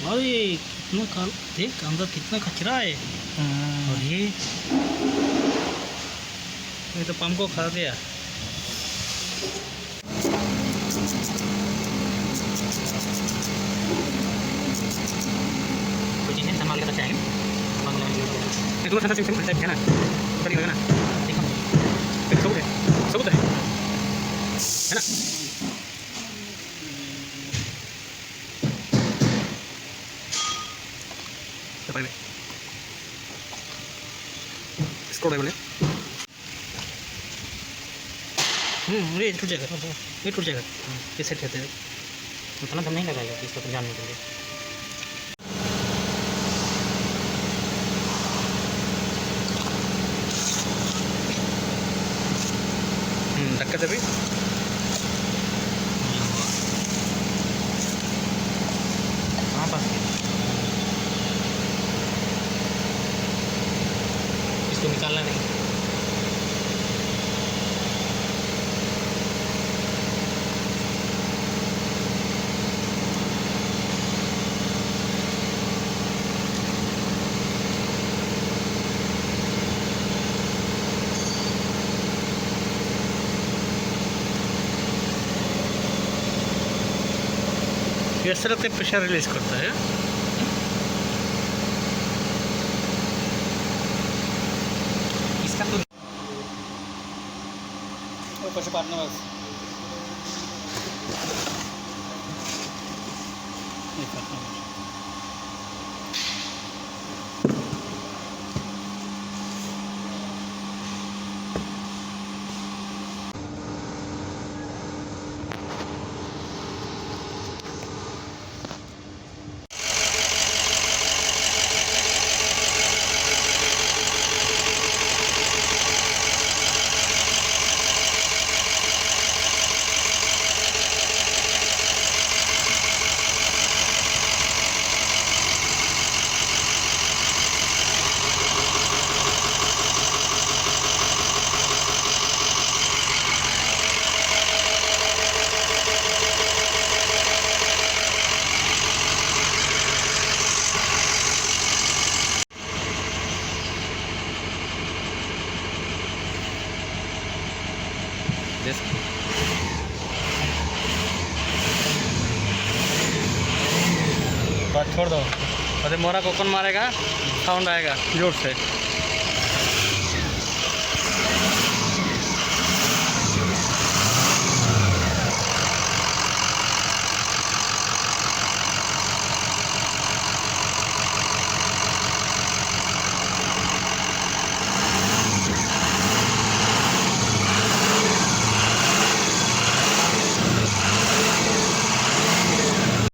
और ये कितना देख अंदर कितना कचरा है। और ये तो पंप को खा दिया। कुछ चीज़ें संभाल के बचाएंगे। दूर से है ना, बड़ी लगा ना, देखो सबूत है, सबूत है ना। इसको बोले ये टूट जाएगा, ये टूट जाएगा, ये सेट कहते हैं। उतना दम नहीं लगाएगा इसको तो जानने के लिए। धक्का से भी कहाँ पास इसको निकालना नहीं। इस तरह से प्रेशर रिलीज करता है। इसका तो ऊपर से पाटना बस बात छोड़ दो। अरे मोरा को कौन मारेगा, साउंड आएगा जोर से।